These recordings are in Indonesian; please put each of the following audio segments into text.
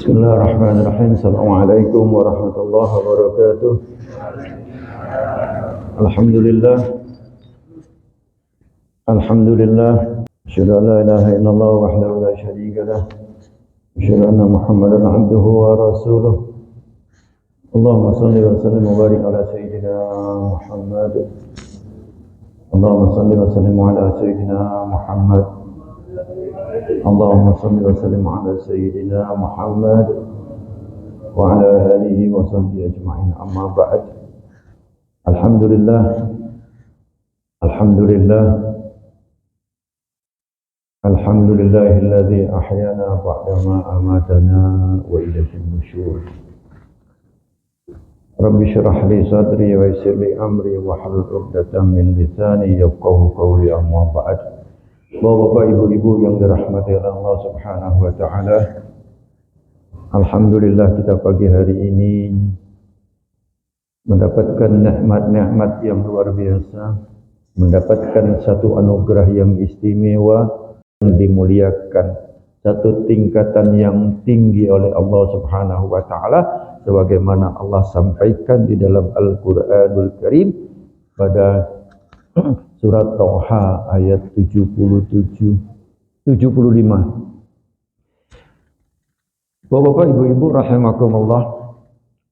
Bismillahirrahmanirrahim. Assalamualaikum warahmatullahi wabarakatuh. Alhamdulillah. Alhamdulillah. Asyhadu an la ilaha illallah wahdahu la syarika lah. Asyhadu anna Muhammadan abduhu wa rasuluh. Allahumma shalli wa sallim wa barik ala sayyidina Muhammad. Allahumma shalli wa sallim ala sayyidina Muhammad. Allahumma salli wa sallim ala sayyidina Muhammad wa ala alihi wa sahbihi ajma'in, amma ba'd. Alhamdulillah. Alhamdulillahilladzi ahyana ba'dama amatana wa ilaihin nusyur. Rabbi shrah li sadri wa yassir li amri wa hlul 'uqdatam min lisani yafqahu qawli, amma ba'd. Bapak, ibu-ibu yang dirahmati Allah Subhanahu wa taala. Alhamdulillah, kita pagi hari ini mendapatkan nikmat-nikmat yang luar biasa, mendapatkan satu anugerah yang istimewa, yang dimuliakan, satu tingkatan yang tinggi oleh Allah Subhanahu wa taala, sebagaimana Allah sampaikan di dalam Al-Qur'anul Karim pada surat Thaha ayat 75. Bapak-bapak, ibu-ibu rahimakumullah,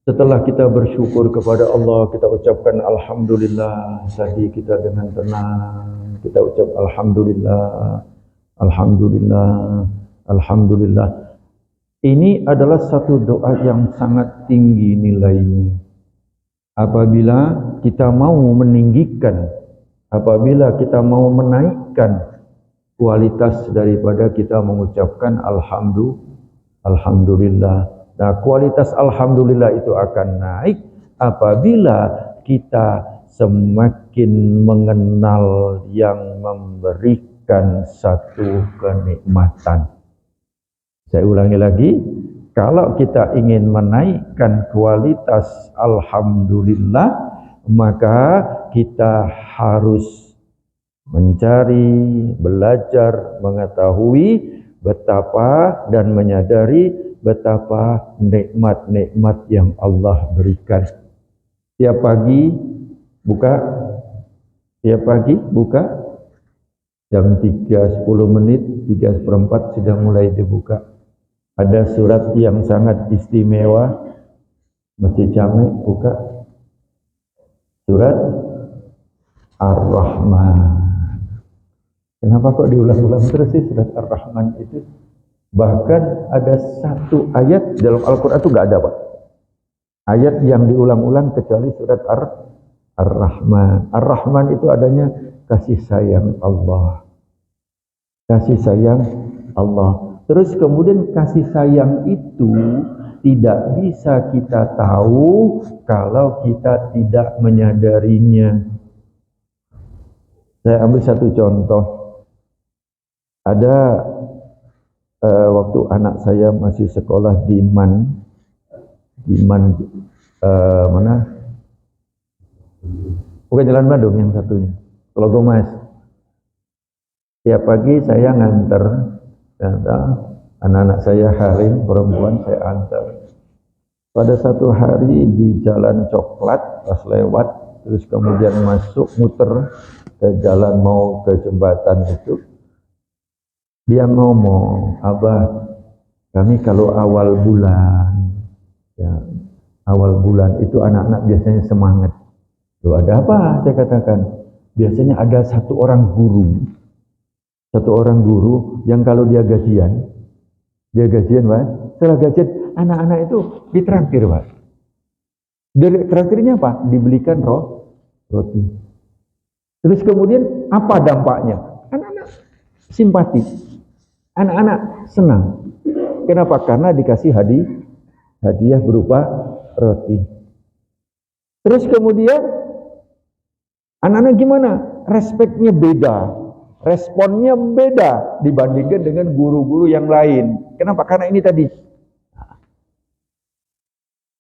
setelah kita bersyukur kepada Allah, kita ucapkan alhamdulillah. Tadi kita dengan tenang kita ucap alhamdulillah, alhamdulillah, alhamdulillah. Ini adalah satu doa yang sangat tinggi nilainya. Apabila kita mau meninggikan, apabila kita mau menaikkan kualitas daripada kita mengucapkan alhamdulillah. Nah, kualitas alhamdulillah itu akan naik apabila kita semakin mengenal yang memberikan satu kenikmatan. Saya ulangi lagi, kalau kita ingin menaikkan kualitas alhamdulillah, maka kita harus mencari, belajar, mengetahui betapa dan menyadari betapa nikmat-nikmat yang Allah berikan. Tiap pagi buka, jam 3:10, 3:04 sudah mulai dibuka. Ada surat yang sangat istimewa, Masjid Jami buka surat Ar-Rahman. Kenapa kok diulang-ulang terus sih surat Ar-Rahman itu? Bahkan ada satu ayat dalam Al-Quran itu nggak ada, Pak, ayat yang diulang-ulang kecuali surat Ar-Rahman. Ar-Rahman itu adanya kasih sayang Allah. Kasih sayang Allah. Terus kemudian kasih sayang itu tidak bisa kita tahu kalau kita tidak menyadarinya. Saya ambil satu contoh. Ada waktu anak saya masih sekolah di Man, mana? Bukan Jalan Bandung yang satunya, Telogomas. Tiap pagi saya nganter anak-anak saya harim perempuan, saya antar. Pada satu hari di Jalan Coklat pas lewat, terus kemudian masuk muter ke jalan mau ke jembatan itu, dia ngomong, "Abah, kami kalau awal bulan itu anak-anak biasanya semangat." Loh, ada apa? Saya katakan, biasanya ada satu orang guru yang kalau dia gajian, Pak, setelah gajian anak-anak itu ditraktir, Pak. Traktirnya apa? Dibelikan roti. Terus kemudian apa dampaknya? Anak-anak simpati, anak-anak senang. Kenapa? Karena dikasih hadiah berupa roti. Terus kemudian anak-anak gimana? Respeknya beda, responnya beda dibandingkan dengan guru-guru yang lain. Kenapa? Karena ini tadi,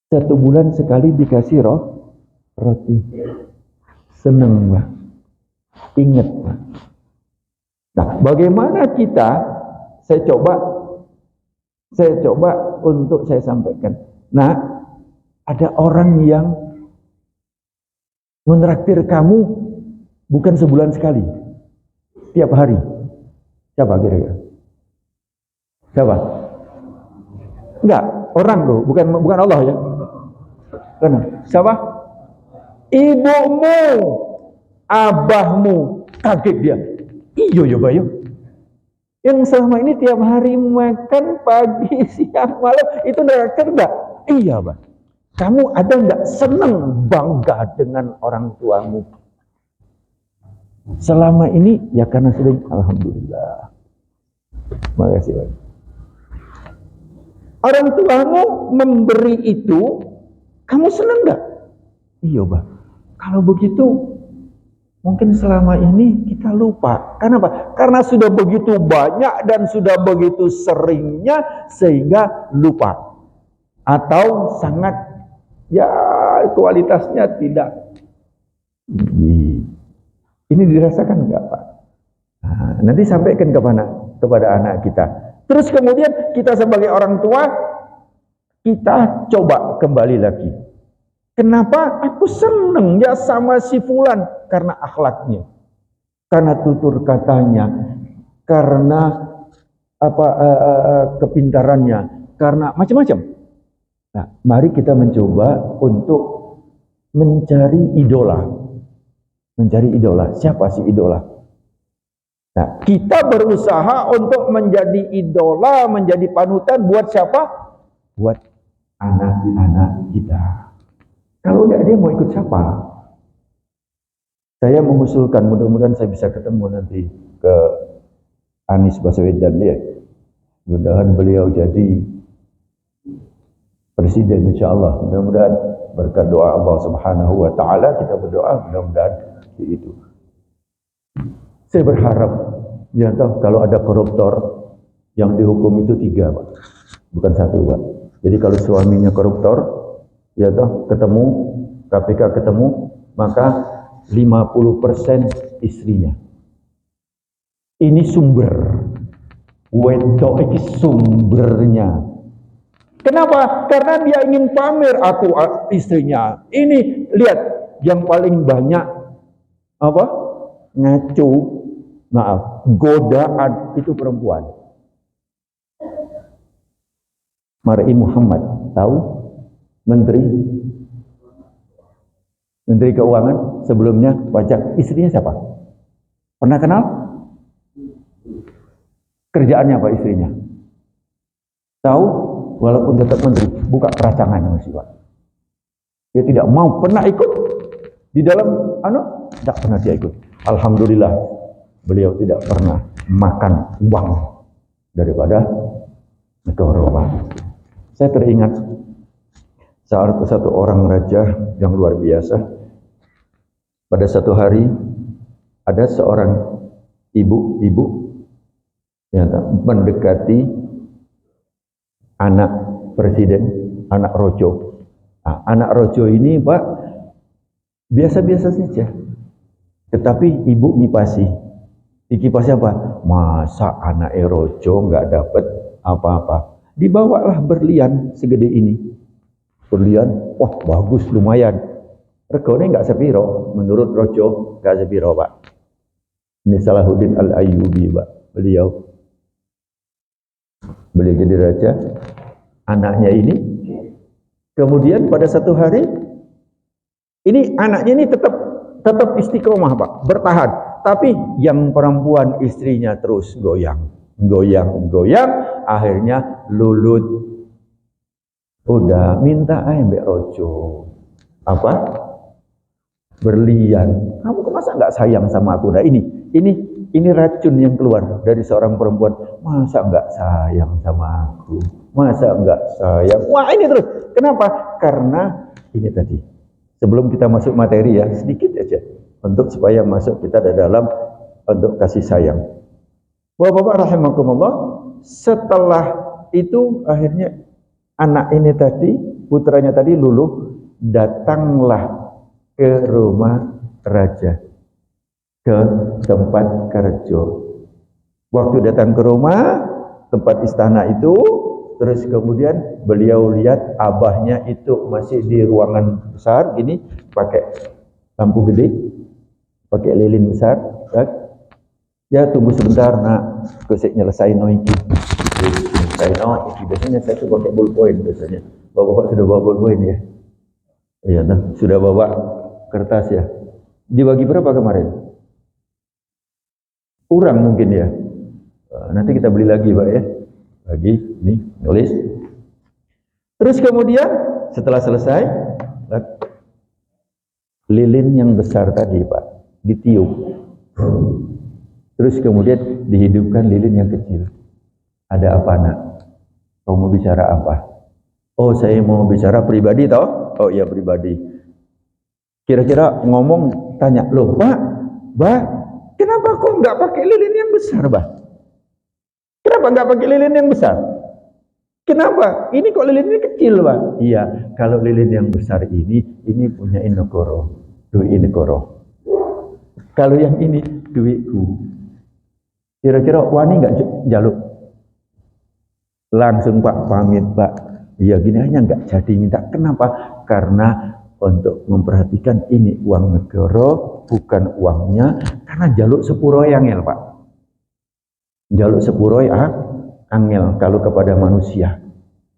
1 bulan sekali dikasih roti. Senang, Pak. Ingat, Pak. Nah, bagaimana kita, saya coba untuk saya sampaikan. Nah, ada orang yang menraktir kamu bukan sebulan sekali, tiap hari. Siapa kira-kira? Siapa? Enggak, orang loh, bukan Allah ya. Karena siapa? Ibumu, abahmu, kaget dia. Iyo ya bayo. Yang selama ini tiap hari makan pagi, siang, malam itu naktir enggak? Iya, Bang. Kamu ada enggak senang bangga dengan orang tuamu? Selama ini ya karena sering alhamdulillah. Makasih, Bang. Orang tuamu memberi itu, kamu senang enggak? Iya, Bang. Kalau begitu mungkin selama ini kita lupa. Karena apa? Karena sudah begitu banyak dan sudah begitu seringnya sehingga lupa. Atau sangat ya kualitasnya tidak. Ini dirasakan enggak, Pak? Nah, nanti sampaikan kepada anak kita. Terus kemudian kita sebagai orang tua, kita coba kembali lagi. Kenapa aku seneng ya sama si fulan? Karena akhlaknya, karena tutur katanya, karena kepintarannya, karena macam-macam. Nah, mari kita mencoba untuk mencari idola. Mencari idola. Siapa sih idola? Nah, kita berusaha untuk menjadi idola, menjadi panutan buat siapa? Buat anak-anak kita. Kalau enggak, dia mau ikut siapa? Saya mengusulkan, mudah-mudahan saya bisa ketemu nanti ke Anies Baswedan ya. Mudah-mudahan beliau jadi presiden insyaallah. Mudah-mudahan berkat doa Allah Subhanahu wa taala, kita berdoa mudah-mudahan itu. Saya berharap ya tahu kalau ada koruptor yang dihukum itu 3, Pak. Bukan 1, Pak. Jadi kalau suaminya koruptor, ya toh ketemu KPK ketemu, maka 50% istrinya. Ini sumber. Wedok ini sumbernya. Kenapa? Karena dia ingin pamer aku istrinya. Ini lihat yang paling banyak apa? Ngacu, maaf, godaan itu perempuan. Mar'i Muhammad, tahu? Menteri Keuangan sebelumnya pajak, istrinya siapa? Pernah kenal? Kerjaannya apa istrinya? Tahu? Walaupun tetap menteri, buka peracangan masih, Pak. Dia tidak mau pernah ikut di dalam tidak pernah dia ikut. Alhamdulillah beliau tidak pernah makan uang daripada negara, Pak. Saya teringat satu orang raja yang luar biasa. Pada satu hari ada seorang ibu yang mendekati anak presiden, anak rojo. Nah, anak rojo ini, Pak, biasa-biasa saja. Tetapi ibu ngipasi. Dikipasi apa? Masa anak rojo nggak dapat apa-apa. Dibawalah berlian segede ini. Berlian, wah bagus, lumayan. Regane nggak sepiro, menurut rojo nggak sepiro, Pak. Ini Salahuddin Al-Ayyubi, Pak. Beliau jadi raja. Anaknya ini, kemudian pada satu hari, ini anaknya ini tetap istiqomah, Pak, bertahan. Tapi yang perempuan istrinya terus goyang, akhirnya lulut. Udah minta mbak rojo apa? Berlian. Kamu masa nggak sayang sama aku? Nah ini racun yang keluar dari seorang perempuan. Masa nggak sayang sama aku? Masa nggak sayang? Wah, ini terus. Kenapa? Karena ini tadi. Sebelum kita masuk materi ya, sedikit aja untuk supaya masuk kita dalam untuk kasih sayang. Bapak-bapak rahimakumullah, setelah itu akhirnya anak ini tadi, putranya tadi luluh, datanglah ke rumah raja, ke tempat kerja. Waktu datang ke rumah, tempat istana itu, terus kemudian beliau lihat abahnya itu masih di ruangan besar gini, pakai lampu gede, pakai lilin besar, kan? Ya tunggu sebentar nak, kusik nyelesain iki. Biasanya saya tuh pakai ballpoint biasanya. Bapak-bapak sudah bawa ballpoint ya? Iya, sudah bawa kertas ya. Dibagi berapa kemarin? Kurang mungkin ya. Nanti kita beli lagi Pak ya. Bagi, ini nulis. Terus kemudian setelah selesai, lilin yang besar tadi Pak ditiup. Terus kemudian dihidupkan lilin yang kecil. Ada apa nak? Kau mau bicara apa? Oh saya mau bicara pribadi toh? Oh iya pribadi. Kira-kira ngomong tanya, loh Pak, kenapa kok nggak pakai lilin yang besar Bah? Kenapa nggak pakai lilin yang besar? Kenapa? Ini kok lilinnya kecil Pak? Iya, kalau lilin yang besar ini punya negoro, duit negoro. Kalau yang ini duitku. Kira-kira wani nggak jaluk? Langsung Pak pamit Pak. Iya gini hanya nggak jadi minta. Kenapa? Karena untuk memperhatikan ini uang negara bukan uangnya. Karena jaluk sepuro angel Pak. Jaluk sepuro angel kalau kepada manusia.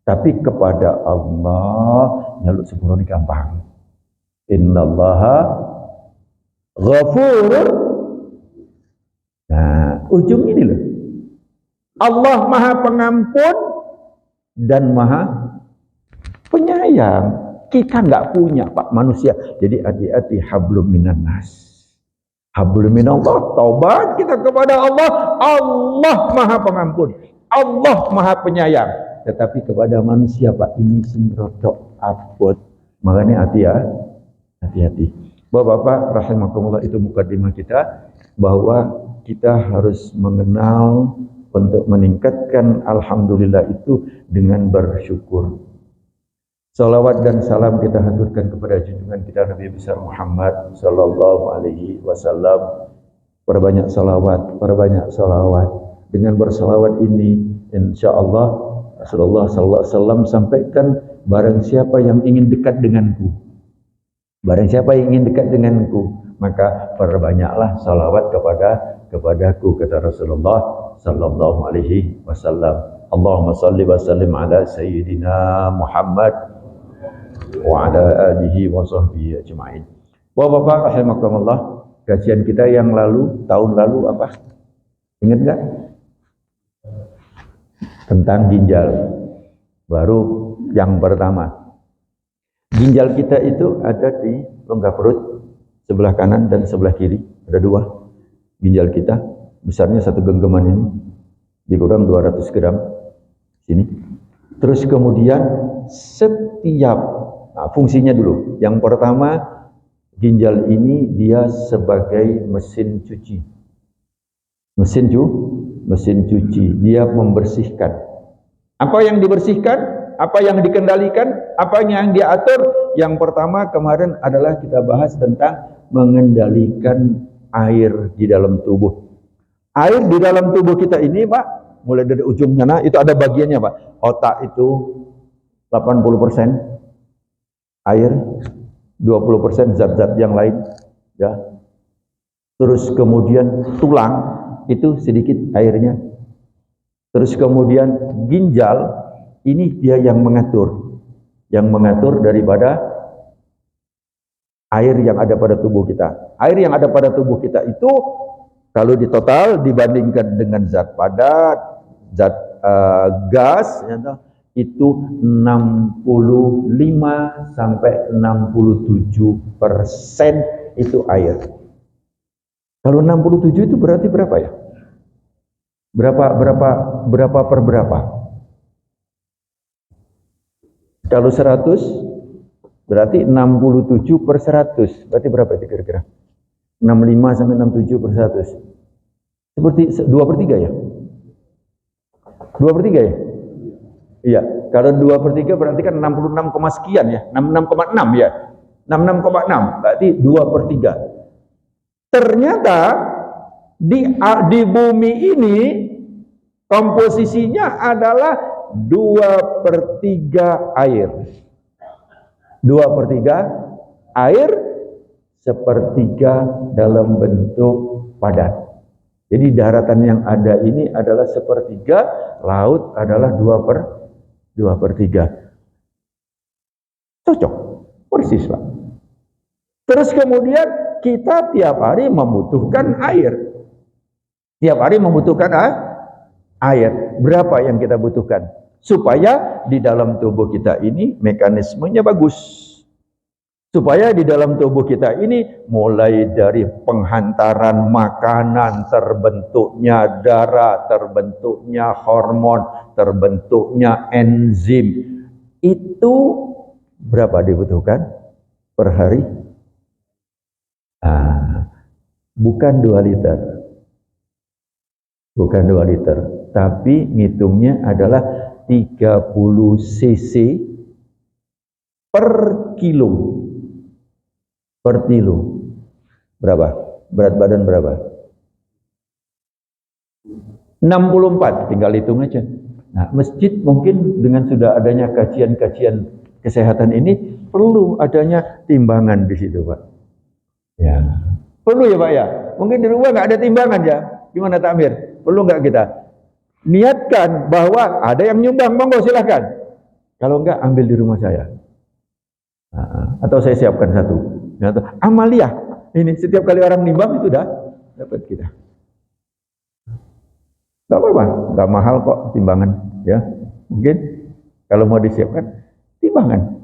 Tapi kepada Allah jaluk sepuro ini gampang. Innallaha ghafurur. Nah ujung ini loh. Allah maha pengampun dan maha penyayang. Kita nggak punya Pak manusia. Jadi hati-hati hablum minan nas. Hablum minallah. Taubat kita kepada Allah. Allah maha pengampun. Allah maha penyayang. Tetapi kepada manusia Pak ini singrodok abot. Makanya hati-hati. Bapak-bapak rahimakumullah, itu mukadimah kita bahwa kita harus mengenal untuk meningkatkan alhamdulillah itu dengan bersyukur. Salawat dan salam kita haturkan kepada junjungan kita Nabi besar Muhammad sallallahu alaihi wasallam. Perbanyak salawat, perbanyak salawat. Dengan bersalawat ini insyaallah Rasulullah sallallahu alaihi wasallam sampaikan, barang siapa yang ingin dekat denganku, barang siapa yang ingin dekat denganku, maka perbanyaklah salawat kepadaku, kata Rasulullah sallallahu alaihi wasallam. Allahumma salli wa sallim ala sayyidina Muhammad wa ala alihi wa sahbihi ajma'in. Bapak-bapak rahimakumullah, kajian kita yang lalu, tahun lalu apa? Ingat enggak? Tentang ginjal. Baru yang pertama. Ginjal kita itu ada di rongga perut, sebelah kanan dan sebelah kiri. Ada dua ginjal kita. Besarnya satu genggaman ini, dikurang 200 gram sini. Terus kemudian setiap fungsinya dulu. Yang pertama, ginjal ini dia sebagai mesin cuci. Mesin cuci. Dia membersihkan. Apa yang dibersihkan? Apa yang dikendalikan? Apa yang diatur? Yang pertama kemarin adalah kita bahas tentang mengendalikan air di dalam tubuh. Air di dalam tubuh kita ini Pak, mulai dari ujung sana itu ada bagiannya Pak. Otak itu 80% air, 20% zat-zat yang lain ya. Terus kemudian tulang itu sedikit airnya. Terus kemudian ginjal ini dia yang mengatur daripada air yang ada pada tubuh kita. Air yang ada pada tubuh kita itu kalau di total dibandingkan dengan zat padat, zat gas, ya, itu 65 sampai 67% itu air. Kalau 67 itu berarti berapa ya? Berapa per berapa? Kalau 100 berarti 67 per 100. Berarti berapa itu kira-kira? 65 sampai 67 per 100. Seperti 2 per 3 ya? 2 per 3 ya? Iya, kalau 2 per 3 berarti kan 66, sekian ya? 66,6 ya? 66,6 berarti 2 per 3. Ternyata di bumi ini komposisinya adalah 2/3 air. 2/3 air, 1/3 dalam bentuk padat. Jadi daratan yang ada ini adalah 1/3, laut adalah 2/3. Cocok, persis Pak. Terus kemudian kita tiap hari membutuhkan air. Tiap hari membutuhkan air. Berapa yang kita butuhkan? Supaya di dalam tubuh kita ini mekanismenya bagus. Supaya di dalam tubuh kita ini mulai dari penghantaran makanan, terbentuknya darah, terbentuknya hormon, terbentuknya enzim. Itu berapa dibutuhkan per hari? Bukan 2 liter. Bukan 2 liter. Tapi ngitungnya adalah 30 cc per kilo. Per kilo. Berapa? Berat badan berapa? 64, tinggal hitung aja. Nah, masjid mungkin dengan sudah adanya kajian-kajian kesehatan ini perlu adanya timbangan di situ, Pak. Ya. Perlu ya, Pak ya? Mungkin di rumah nggak ada timbangan ya. Gimana Takmir? Perlu nggak kita niatkan bahwa ada yang nyumbang, monggo silahkan. Kalau nggak, ambil di rumah saya. Atau saya siapkan satu. Amalia, ini setiap kali orang nimbang itu dah dapat kita. Gak apa-apa, gak mahal kok timbangan, ya. Mungkin kalau mau disiapkan timbangan.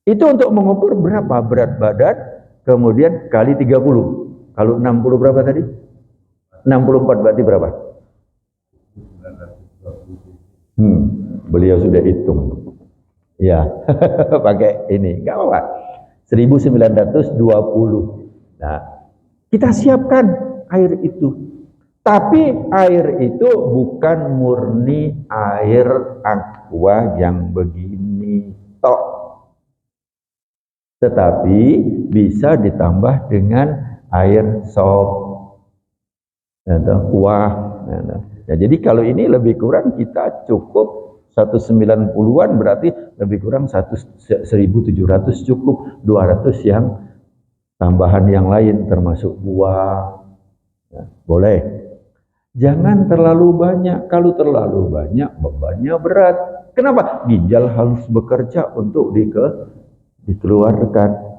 Itu untuk mengukur berapa berat badan, kemudian kali 30. Kalau 60 berapa tadi? 64 berarti berapa? Beliau sudah hitung. Ya, pakai ini, gak apa-apa. 1920. Nah, kita siapkan air itu. Tapi air itu bukan murni air aqua yang begini tok. Tetapi bisa ditambah dengan air sop atau kuah. Ya, jadi kalau ini lebih kurang kita cukup 190-an, berarti lebih kurang 1.700 cukup, 200 yang tambahan yang lain termasuk buah. Ya, boleh. Jangan terlalu banyak. Kalau terlalu banyak bebannya berat. Kenapa? Ginjal harus bekerja untuk dikeluarkan.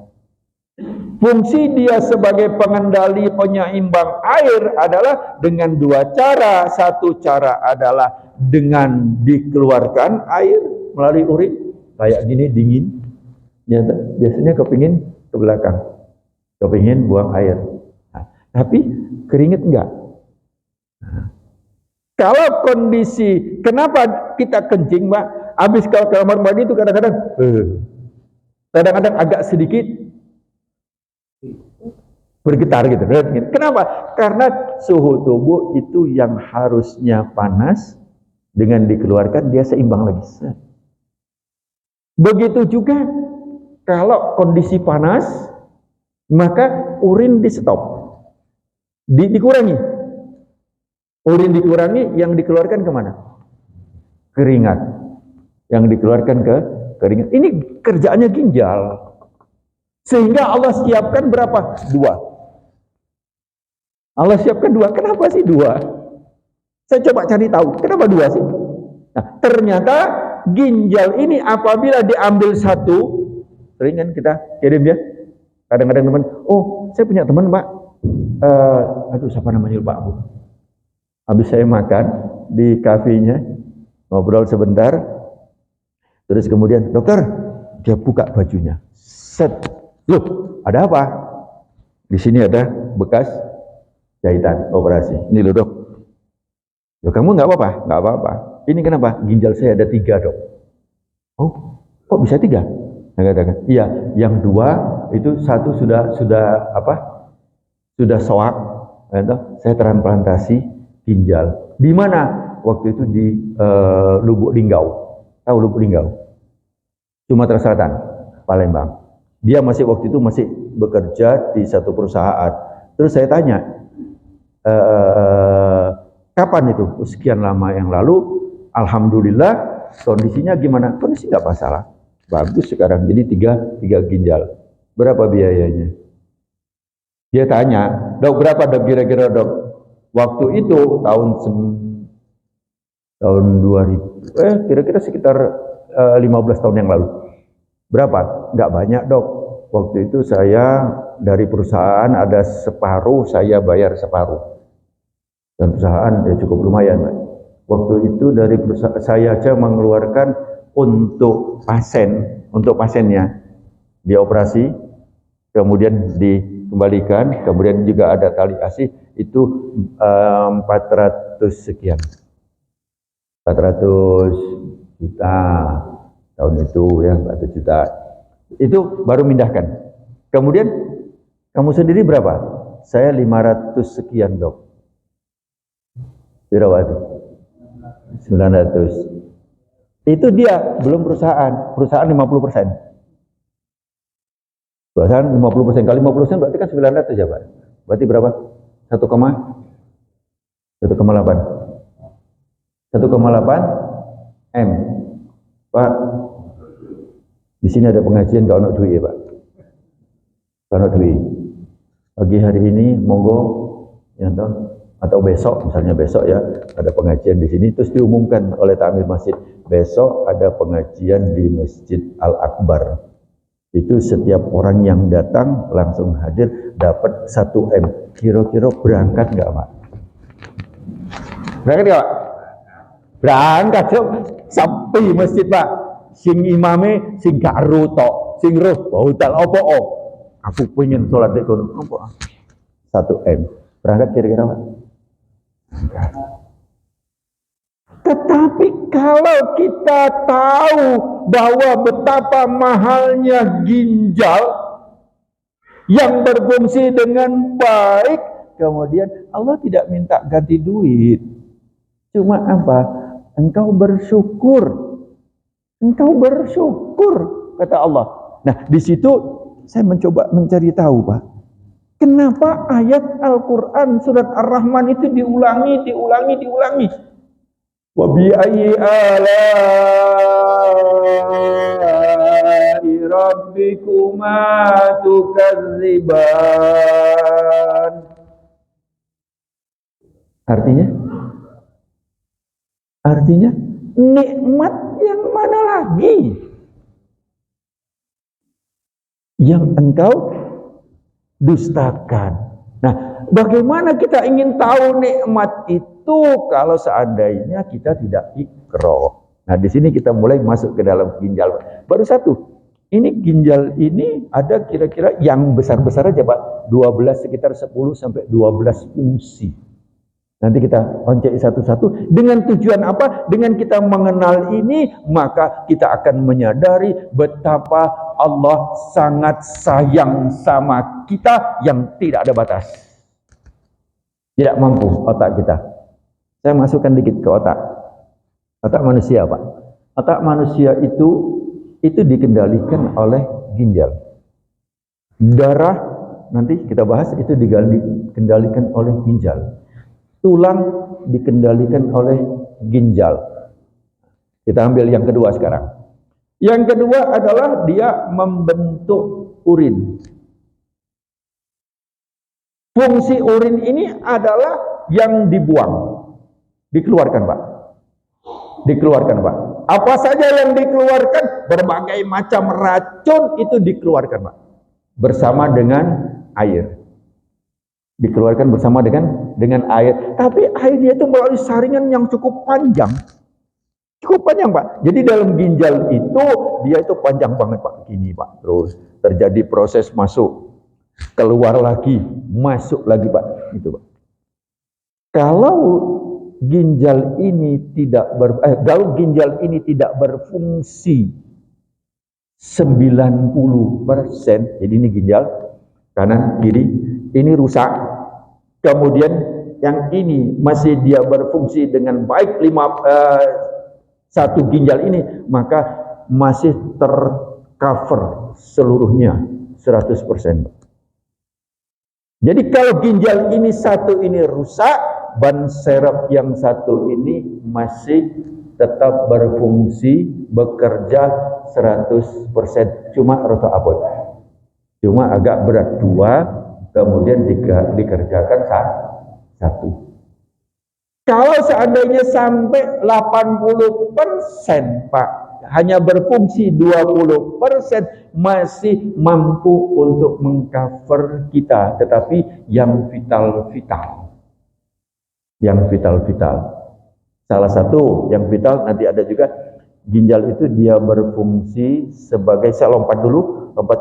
Fungsi dia sebagai pengendali penyeimbang air adalah dengan 2 cara. Satu cara adalah dengan dikeluarkan air melalui urin, kayak gini dingin. Biasanya kepingin ke belakang, kepingin buang air. Tapi keringet enggak. Kalau kondisi, kenapa kita kencing, Mbak? Habis kalau ke kamar mandi itu kadang-kadang agak sedikit bergetar gitu. Kenapa? Karena suhu tubuh itu yang harusnya panas, dengan dikeluarkan dia seimbang lagi. Begitu juga kalau kondisi panas, maka urin di stop, dikurangi. Urin dikurangi, yang dikeluarkan kemana? Keringat. Yang dikeluarkan ke keringat. Ini kerjaannya ginjal. Sehingga Allah siapkan berapa? 2. Allah siapkan 2. Kenapa sih 2? Saya coba cari tahu, kenapa 2 sih? Nah, ternyata ginjal ini apabila diambil satu, sering kan kita kirim ya, kadang-kadang teman, oh saya punya teman Pak, aduh siapa namanya Pak Bu? Habis saya makan di kafenya, ngobrol sebentar, terus kemudian dokter, dia buka bajunya, set, loh ada apa? Di sini ada bekas jahitan operasi. Ini loh dok. Loh, kamu nggak apa-apa? Nggak apa-apa. Ini kenapa? Ginjal saya ada 3 dok. Oh, kok bisa 3? Nah, katakan, iya, yang 2 itu satu sudah apa? Sudah soak. Saya transplantasi ginjal. Di mana? Waktu itu di Lubuk Linggau. Tahu Lubuk Linggau? Sumatera Selatan, Palembang. Dia waktu itu masih bekerja di satu perusahaan. Terus saya tanya, kapan itu? Sekian lama yang lalu. Alhamdulillah, kondisinya gimana? Kondisi nggak masalah, bagus sekarang. Jadi tiga ginjal. Berapa biayanya? Dia tanya, dok berapa dok kira-kira dok? Waktu itu tahun 2000, kira-kira sekitar 15 tahun yang lalu. Berapa? Nggak banyak dok. Waktu itu saya dari perusahaan ada separuh, saya bayar separuh. Dan perusahaan ya cukup lumayan, Pak. Waktu itu dari perusahaan saya aja mengeluarkan untuk pasiennya dioperasi, kemudian dikembalikan, kemudian juga ada tali asih itu 400 sekian, 400 juta tahun itu ya, 400 juta itu baru mindahkan. Kemudian kamu sendiri berapa? Saya 500 sekian dok. Berapa? 900. Itu dia belum perusahaan 50%. Perusahaan 50% kali 50% berarti kan 900 ya Pak. Berarti berapa? 1,8. 1,8 M. Pak, di sini ada pengajian gak ono duit ya Pak. Gak ono duit. Pagi hari ini monggo ya toh, atau besok, misalnya besok ya ada pengajian di sini, terus diumumkan oleh takmir masjid, besok ada pengajian di Masjid Al-Akbar. Itu setiap orang yang datang langsung hadir dapat 1 M. Kira-kira berangkat nggak Pak? Berangkat nggak Pak? Berangkat cok. Sampai masjid Pak. Sing imame sing gak ero tok, sing roh bautal opo. Aku pengen sholat di kono. 1 M. Berangkat kira-kira Pak? Tetapi kalau kita tahu bahwa betapa mahalnya ginjal yang berfungsi dengan baik, kemudian Allah tidak minta ganti duit. Cuma apa? Engkau bersyukur. Engkau bersyukur, kata Allah. Nah, di situ saya mencoba mencari tahu, Pak. Kenapa ayat Al-Quran surat Ar-Rahman itu diulangi? Wa bi ayyi ala'i rabbikuma tukadziban. Artinya nikmat yang mana lagi yang engkau dustakan? Nah, bagaimana kita ingin tahu nikmat itu kalau seandainya kita tidak ikrar? Nah, di sini kita mulai masuk ke dalam ginjal. Baru satu. Ini ginjal ini ada kira-kira yang besar-besar aja, Pak. 12 sekitar 10 sampai 12 fungsi. Nanti kita oncek satu-satu. Dengan tujuan apa? Dengan kita mengenal ini, maka kita akan menyadari betapa Allah sangat sayang sama kita yang tidak ada batas. Tidak mampu otak kita. Saya masukkan dikit ke otak. Otak manusia, Pak. Otak manusia itu dikendalikan oleh ginjal. Darah, nanti kita bahas, itu dikendalikan oleh ginjal. Tulang dikendalikan oleh ginjal. Kita ambil yang kedua sekarang. Yang kedua adalah dia membentuk urin. Fungsi urin ini adalah yang dibuang. Dikeluarkan, Pak. Apa saja yang dikeluarkan, berbagai macam racun itu dikeluarkan, Pak. Bersama dengan air. Dikeluarkan bersama dengan air. Tapi airnya itu melalui saringan yang cukup panjang. Pak. Jadi dalam ginjal itu dia itu panjang banget, Pak. Gini, Pak. Terus terjadi proses masuk, keluar lagi, masuk lagi, Pak. Gitu, Pak. Kalau ginjal ini tidak berfungsi 90%, jadi ini ginjal kanan kiri ini rusak, kemudian yang ini masih dia berfungsi dengan baik, satu ginjal ini maka masih tercover seluruhnya 100%. Jadi kalau ginjal ini satu ini rusak, ban serep yang satu ini masih tetap berfungsi, bekerja 100%, cuma roto abot. Cuma agak berat 2, kemudian dikerjakan 1. Kalau seandainya sampai 80%, Pak, hanya berfungsi 20%, masih mampu untuk mengcover kita. Tetapi yang vital-vital. Yang vital-vital. Salah satu yang vital, nanti ada juga, ginjal itu dia berfungsi sebagai, saya lompat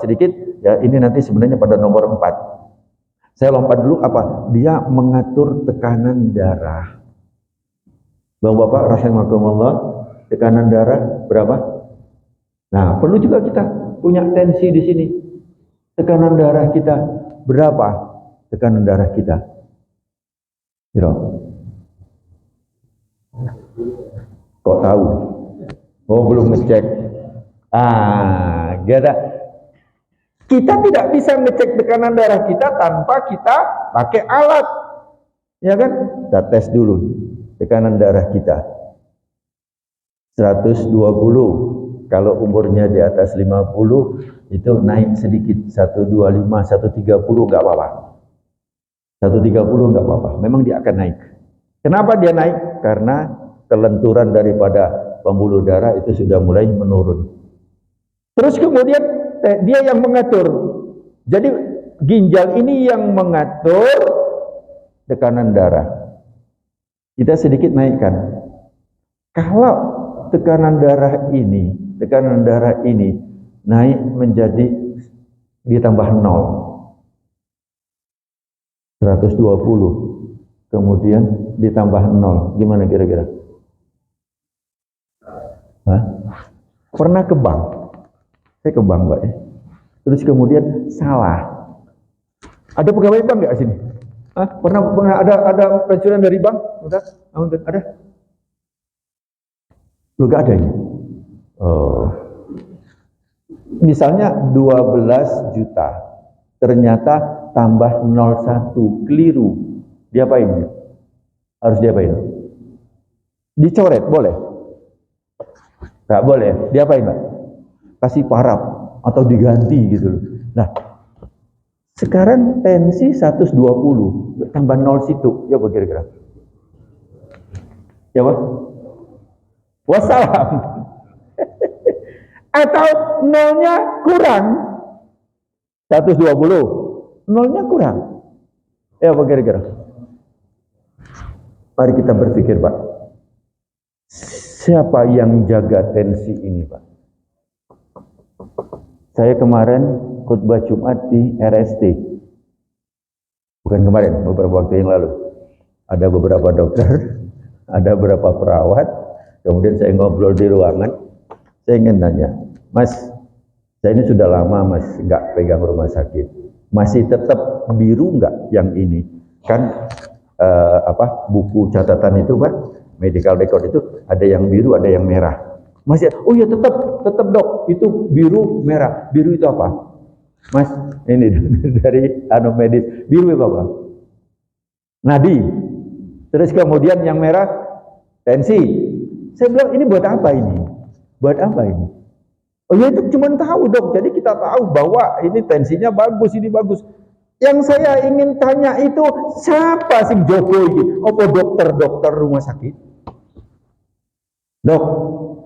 sedikit, ya ini nanti sebenarnya pada nomor 4. Saya lompat dulu apa? Dia mengatur tekanan darah. Bapak-bapak rahimakumullah, tekanan darah berapa? Nah, perlu juga kita punya tensi di sini. Tekanan darah kita berapa? Tekanan darah kita. Bro. Kok tahu? Oh, belum ngecek. Kita tidak bisa ngecek tekanan darah kita tanpa kita pakai alat. Ya kan? Kita tes dulu tekanan darah kita. 120. Kalau umurnya di atas 50 itu naik sedikit, 125, 130 enggak apa-apa. 130 enggak apa-apa. Memang dia akan naik. Kenapa dia naik? Karena kelenturan daripada pembuluh darah itu sudah mulai menurun. Terus kemudian dia yang mengatur. Jadi ginjal ini yang mengatur tekanan darah. Kita sedikit naikkan. Kalau tekanan darah ini naik menjadi ditambah 0. 120. Kemudian ditambah 0. Gimana kira-kira? Pernah ke bank? Saya ke bank, Mbak ya. Terus kemudian salah. Ada pegawai bank nggak sini? Pernah ada pensiunan dari bank? Udah? Ada? Lu gak ada ini? Misalnya 12 juta, ternyata tambah 01, keliru. Diapain? Harus diapain? Dicoret, boleh? Gak boleh. Diapain, Mbak? Kasih paraf atau diganti gitu loh. Nah, sekarang tensi 120 tambah 0 situ, ya apa kira-kira? Ya Pak? Wassalam. Atau nolnya kurang 120, nolnya kurang, ya apa kira-kira? Mari kita berpikir, Pak, siapa yang jaga tensi ini, Pak? Saya kemarin khutbah Jumat di RST. Bukan kemarin, beberapa waktu yang lalu. Ada beberapa dokter, ada beberapa perawat, kemudian saya ngobrol di ruangan. Saya ingin nanya, Mas, saya ini sudah lama Mas nggak pegang rumah sakit. Masih tetap biru nggak yang ini? Kan buku catatan itu, Pak, medical record itu ada yang biru, ada yang merah. Masih, oh ya tetap Dok, itu biru merah. Biru itu apa? Mas, ini dari medis. Biru itu apa? Nadi. Terus kemudian yang merah tensi. Saya bilang, ini buat apa ini? Buat apa ini? Oh ya itu cuma tahu, Dok. Jadi kita tahu bahwa ini tensinya bagus, ini bagus. Yang saya ingin tanya itu, siapa sih Joko ini? Apa dokter rumah sakit? Dok,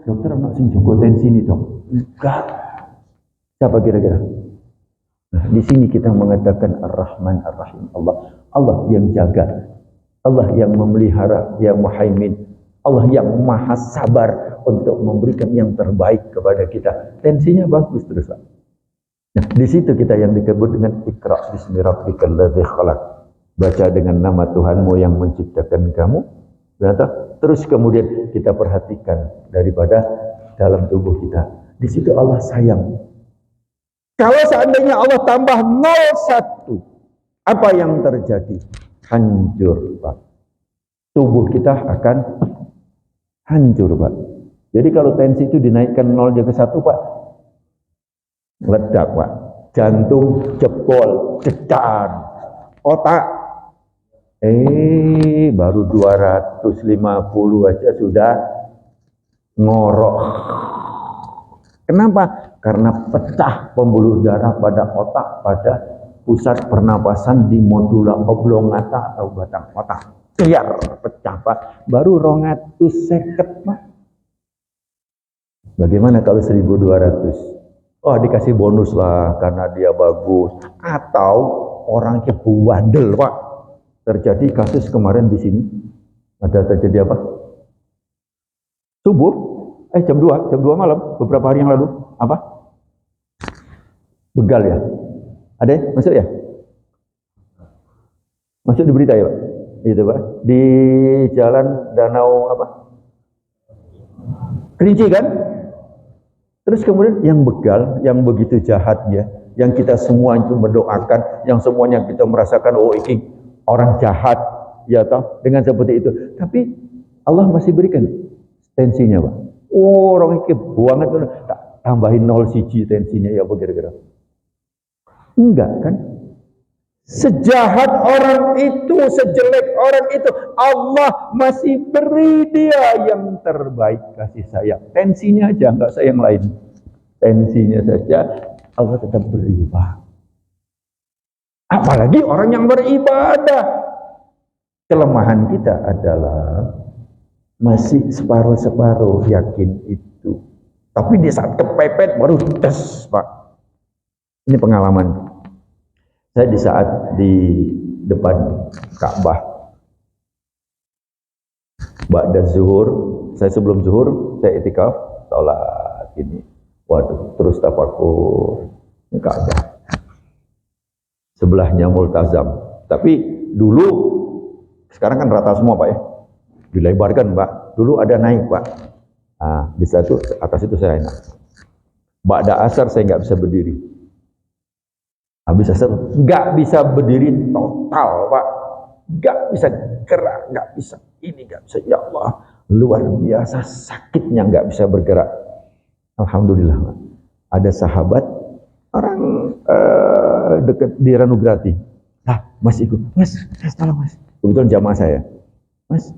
dokter anak sing Joko tensi ini, Dok. Enggak. Siapa kira-kira? Nah, di sini kita mengatakan Ar-Rahman Ar-Rahim, Allah yang jaga, Allah yang memelihara, yang muhaimin, Allah yang maha sabar untuk memberikan yang terbaik kepada kita. Tensinya bagus terus, Pak. Nah, di situ kita yang disebut dengan Iqra bismi rabbikal ladzi khalaq. Baca dengan nama Tuhanmu yang menciptakan kamu. Terus kemudian kita perhatikan daripada dalam tubuh kita. Di situ Allah sayang. Kalau seandainya Allah tambah 01, apa yang terjadi? Hancur, Pak. Tubuh kita akan hancur, Pak. Jadi kalau tensi itu dinaikkan 0 ke 1, Pak, meledak, Pak. Jantung jebol, cecar. Otak baru 250 aja sudah ngorok. Kenapa? Karena pecah pembuluh darah pada otak, pada pusat pernapasan di modula oblongata atau batang otak. Biar pecah Pak, baru 250 Pak. Bagaimana kalau 1.200? Oh, dikasih bonus lah karena dia bagus. Atau orangnya bandel Pak. Terjadi kasus kemarin di sini. Ada terjadi apa? Subuh, jam 2 malam, beberapa hari yang lalu. Apa? Begal ya? Ada ya? Masuk ya? Masuk di berita ya Pak? Itu Pak. Di jalan Danau apa? Kerinci kan? Terus kemudian yang begal, yang begitu jahatnya, yang kita semua itu mendoakan, yang semuanya kita merasakan, oh ini orang jahat, ya toh, dengan seperti itu. Tapi Allah masih berikan tensinya Pak. Oh, orang ini banget, tak tambahin 0 siji tensinya ya kira-kira. Enggak kan? Sejahat orang itu, sejelek orang itu, Allah masih beri dia yang terbaik kasih sayang. Tensinya aja, enggak sayang lain. Tensinya saja Allah tetap beri, Pak. Apalagi orang yang beribadah. Kelemahan kita adalah masih separuh-separuh yakin itu. Tapi di saat kepepet baru des, Pak. Ini pengalaman. Saya di saat di depan Ka'bah, ba'da zuhur, saya sebelum zuhur, saya itikaf, sholat ini. Waduh, terus tafakur, ini Ka'bah. Sebelahnya multazam. Tapi dulu, sekarang kan rata semua Pak ya, dilebarkan Pak. Dulu ada naik Pak. Nah, di satu atas itu saya enak. Ba'da asar saya nggak bisa berdiri. Habis asar nggak bisa berdiri total Pak, nggak bisa gerak, nggak bisa ini, nggak bisa, ya Allah, luar biasa sakitnya nggak bisa bergerak. Alhamdulillah Pak. Ada sahabat orang dekat di Ranugrati, Mas ikut, Mas tolong Mas, kebetulan jamaah saya, Mas,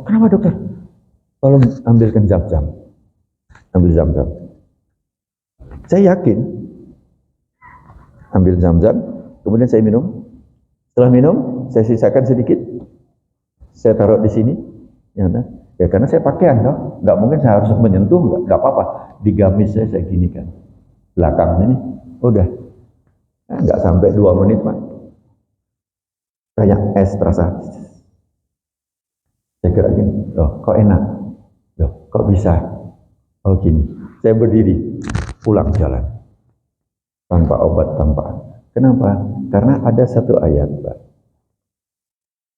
kenapa dokter? Tolong ambilkan zam-zam, ambil zam-zam. Saya yakin ambil zam-zam, kemudian saya minum. Setelah minum, saya sisakan sedikit. Saya taruh di sini. Ya karena saya pakaian, toh. Nggak mungkin saya harus menyentuh, nggak apa-apa. Di gamis saya ginikan. Belakang ini, udah. Nggak sampai 2 menit, Pak. Kayak es terasa. Saya kira gini, loh, kok enak? Loh, kok bisa? Oh gini. Saya berdiri, pulang jalan. Tanpa obat, tanpa. Kenapa? Karena ada satu ayat, Pak.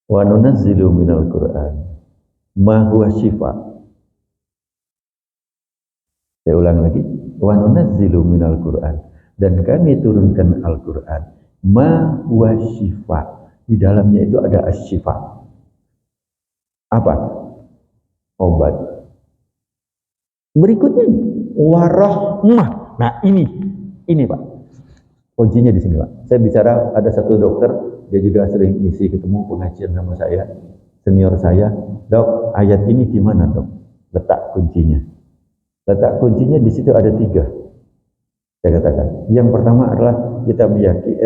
Wa nunazzilu minal Qur'an ma huwa syifa. Saya ulang lagi. Wa nunazzilu minal Qur'an, dan kami turunkan Al-Qur'an ma huwa syifa. Di dalamnya itu ada asy-syifa. Apa? Obat. Berikutnya warahmah. Nah, ini Pak. Kuncinya di sini Pak. Saya bicara, ada satu dokter, dia juga sering ngisi ketemu pengajian sama saya, senior saya. Dok, ayat ini di mana dok? Letak kuncinya. Letak kuncinya di situ ada 3. Saya katakan. Yang pertama adalah kita meyakini,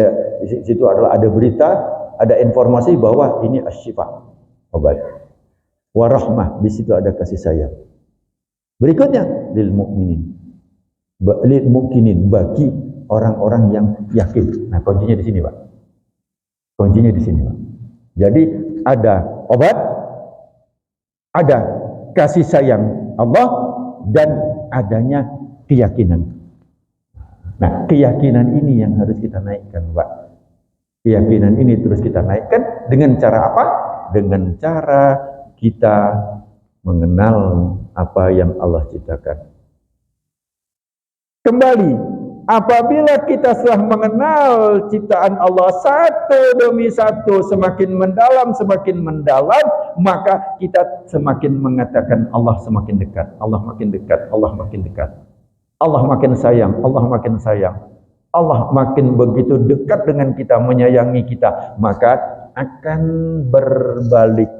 di situ adalah ada berita, ada informasi bahwa ini asy-syifa, obat. Warahmah, di situ ada kasih sayang. Berikutnya lil mukminin, bagi orang-orang yang yakin. Nah, kuncinya di sini, Pak. Kuncinya di sini, Pak. Jadi ada obat, ada kasih sayang Allah, dan adanya keyakinan. Nah, keyakinan ini yang harus kita naikkan, Pak. Keyakinan ini terus kita naikkan dengan cara apa? Dengan cara kita mengenal apa yang Allah ciptakan. Kembali, apabila kita telah mengenal ciptaan Allah satu demi satu, semakin mendalam, maka kita semakin mengatakan Allah semakin dekat, Allah makin dekat, Allah makin dekat. Allah makin sayang, Allah makin sayang. Allah makin begitu dekat dengan kita, menyayangi kita, maka akan berbalik.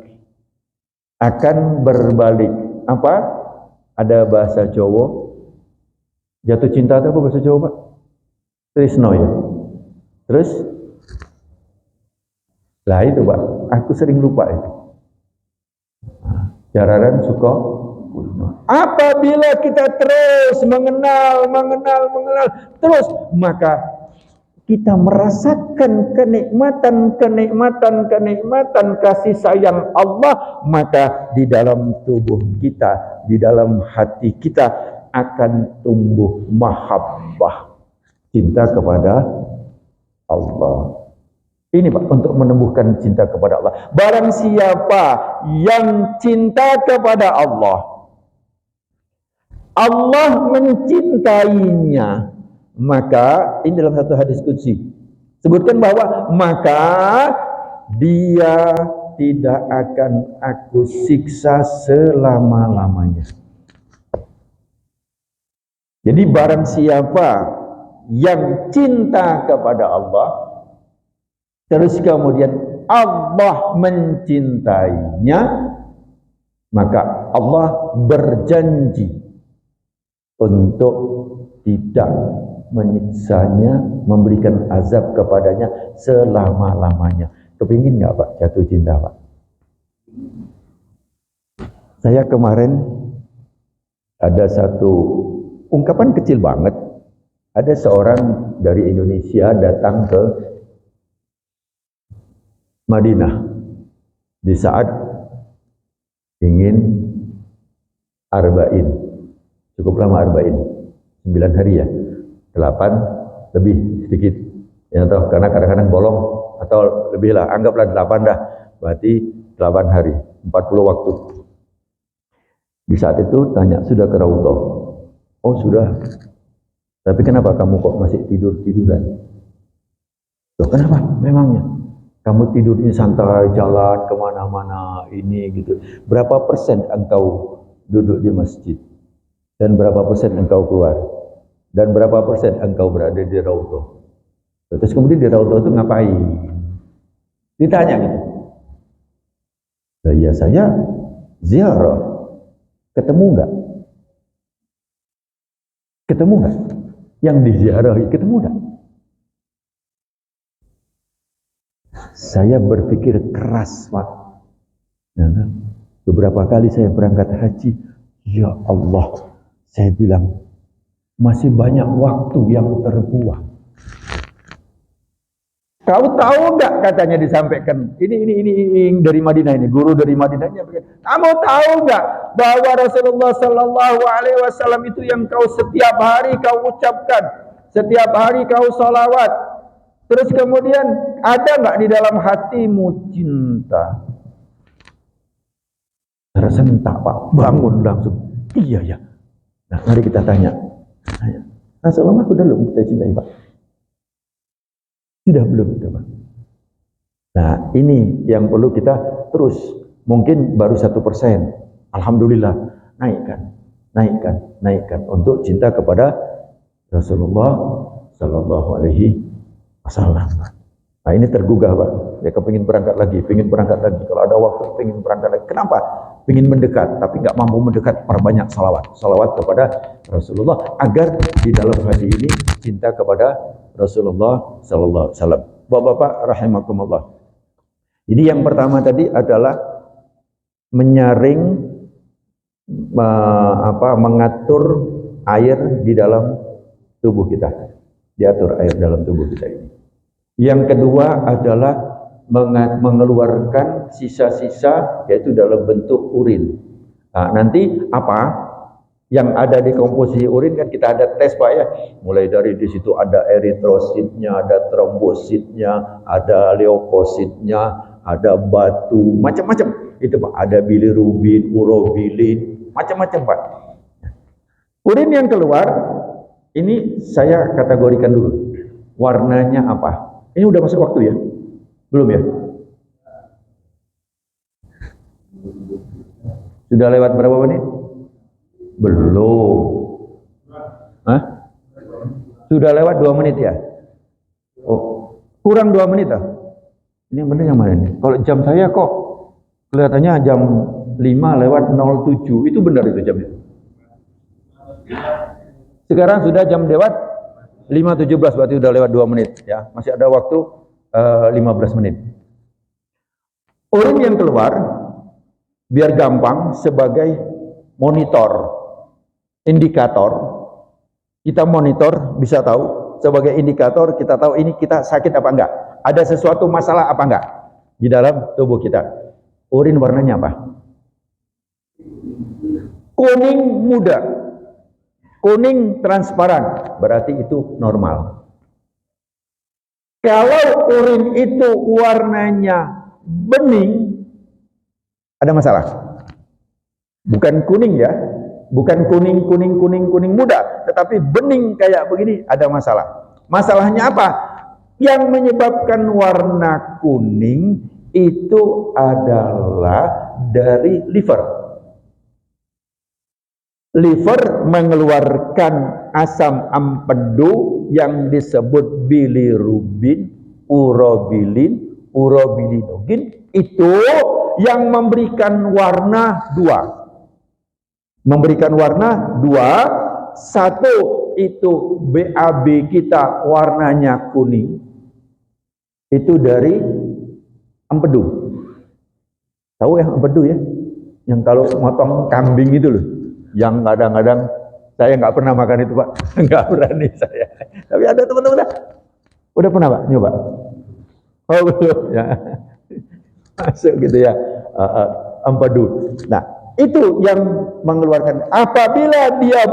Apa? Ada bahasa Jawa, jatuh cinta itu apa bahasa Jawa, Pak? Tresno ya. Terus, lah itu Pak, aku sering lupa itu. Jararan suka. Apabila kita terus mengenal, terus, maka kita merasakan kenikmatan kasih sayang Allah, maka di dalam tubuh kita, di dalam hati kita akan tumbuh mahabbah, cinta kepada Allah. Ini Pak, untuk menumbuhkan cinta kepada Allah. Barang siapa yang cinta kepada Allah, Allah mencintainya, maka ini dalam satu hadis qudsi sebutkan bahwa maka dia tidak akan aku siksa selama-lamanya. Jadi barang siapa yang cinta kepada Allah, terus kemudian Allah mencintainya, maka Allah berjanji untuk tidak menyiksanya, memberikan azab kepadanya selama-lamanya. Kepingin nggak Pak jatuh cinta Pak? Saya kemarin ada satu ungkapan kecil banget. Ada seorang dari Indonesia datang ke Madinah di saat ingin arba'in, cukup lama arba'in, 9 hari ya, 8 lebih sedikit ya, atau karena kadang-kadang bolong atau lebih lah, anggaplah 8 dah, berarti 8 hari, 40 waktu. Di saat itu tanya, sudah ke Raudhah? Oh sudah. Tapi kenapa kamu kok masih tidur-tiduran? Loh kenapa? Memangnya? Kamu tidurnya santai, jalan kemana-mana, ini gitu. Berapa persen engkau duduk di masjid? Dan berapa persen engkau keluar? Dan berapa persen engkau berada di Raudhah? Terus kemudian di Raudhah itu ngapain? Ditanya gitu. Nah, ya saya ziarah. Ketemu enggak? Ketemu enggak? Yang diziarahi ketemu enggak? Saya berpikir keras Pak. Nah, beberapa kali saya berangkat haji, ya Allah, saya bilang masih banyak waktu yang terbuang. Kau tahu nggak, katanya disampaikan ini dari Madinah, ini guru dari Madinahnya. Kamu tahu nggak bahwa Rasulullah Sallallahu Alaihi Wasallam itu yang kau setiap hari kau ucapkan, setiap hari kau salawat, terus kemudian ada nggak di dalam hatimu cinta? Tersentak Pak, bangun langsung. Iya ya. Nah mari kita tanya. Rasulullah sudah belum kita cintai Pak? Sudah belum kita Pak? Nah ini yang perlu kita terus, mungkin baru 1%. Alhamdulillah, naikkan untuk cinta kepada Rasulullah Sallallahu Alaihi Wasallam. Nah ini tergugah Pak, ya kepingin berangkat lagi. Kalau ada waktu pengen berangkat lagi. Kenapa? Pengen mendekat, tapi nggak mampu mendekat, perbanyak salawat kepada Rasulullah, agar di dalam hati ini cinta kepada Rasulullah Sallallahu Alaihi Wasallam. Bapak-bapak rahimakumullah. Jadi yang pertama tadi adalah menyaring, mengatur air di dalam tubuh kita, diatur air dalam tubuh kita ini. Yang kedua adalah mengeluarkan sisa-sisa, yaitu dalam bentuk urin. Nah, nanti apa yang ada di komposisi urin kan kita ada tes Pak ya. Mulai dari di situ ada eritrositnya, ada trombositnya, ada leukositnya, ada batu, macam-macam. Itu Pak, ada bilirubin, urobilin, macam-macam Pak. Urin yang keluar ini saya kategorikan dulu. Warnanya apa? Ini udah masuk waktu ya? Belum ya? Sudah lewat berapa menit? Belum. Hah? Sudah lewat 2 menit ya? Oh, kurang 2 menit ah? Ini yang benar yang mana ini? Kalau jam saya kok kelihatannya jam 5 lewat 07. Itu benar itu jamnya? Sekarang sudah jam lewat 5.17, berarti sudah lewat 2 menit ya. Masih ada waktu 15 menit. Urin yang keluar biar gampang sebagai monitor, indikator. Kita monitor bisa tahu sebagai indikator, kita tahu ini kita sakit apa enggak, ada sesuatu masalah apa enggak di dalam tubuh kita. Urin warnanya apa? Kuning muda, kuning transparan, berarti itu normal. Kalau urin itu warnanya bening, ada masalah. Bukan kuning ya, bukan kuning muda, tetapi bening kayak begini, ada masalah. Masalahnya apa? Yang menyebabkan warna kuning itu adalah dari liver. Liver mengeluarkan asam ampedu yang disebut bilirubin, urobilinogin, itu yang memberikan warna dua. Memberikan warna dua. Satu itu BAB kita warnanya kuning, itu dari empedu. Tahu yang empedu ya? Yang kalau motong kambing itu loh, yang kadang-kadang saya nggak pernah makan itu Pak, nggak berani saya. Tapi ada teman-teman udah pernah Pak nyoba? Oh belum ya, masuk gitu ya, empedu. Nah itu yang mengeluarkan. Apabila dia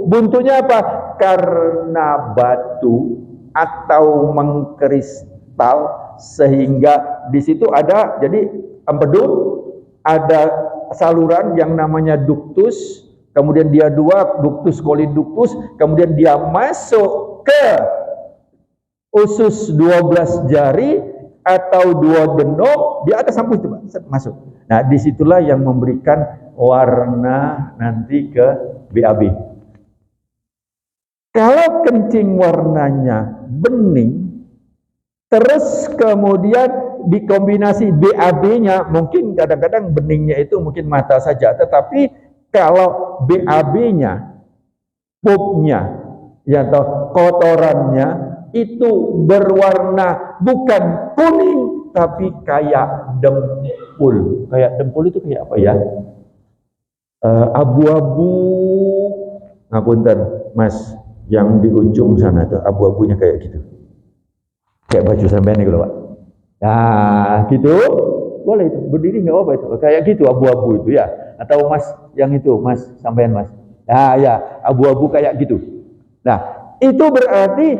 buntunya apa? Karena batu atau mengkristal, sehingga di situ ada, jadi empedu ada saluran yang namanya ductus, kemudian dia dua, ductus coliductus, kemudian dia masuk ke usus 12 jari atau duodenum, dia ada sambung itu masuk. Nah disitulah yang memberikan warna nanti ke BAB. Kalau kencing warnanya bening, terus kemudian dikombinasi BAB-nya, mungkin kadang-kadang beningnya itu mungkin mata saja, tetapi kalau BAB-nya, pupnya, ya atau kotorannya itu berwarna bukan kuning, tapi kayak dempul. Kayak dempul itu kayak apa ya? Abu-abu, ngapunten Mas, yang di ujung sana tuh abu-abunya kayak gitu. Kayak baju sampean nih Pak. Nah gitu boleh itu, berdiri nggak apa itu, kayak gitu abu-abu itu ya, atau Mas yang itu Mas, sampean Mas, nah ya abu-abu kayak gitu. Nah itu berarti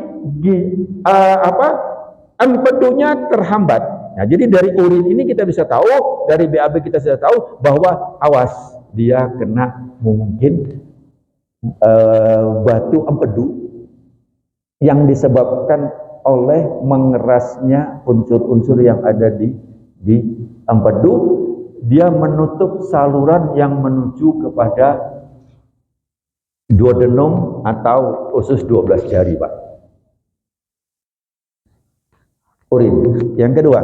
empedunya terhambat. Nah jadi dari urin ini kita bisa tahu, dari BAB kita bisa tahu bahwa awas dia kena mungkin batu empedu yang disebabkan oleh mengerasnya unsur-unsur yang ada di empedu. Dia menutup saluran yang menuju kepada duodenum atau usus 12 jari Pak. Urin. Yang kedua,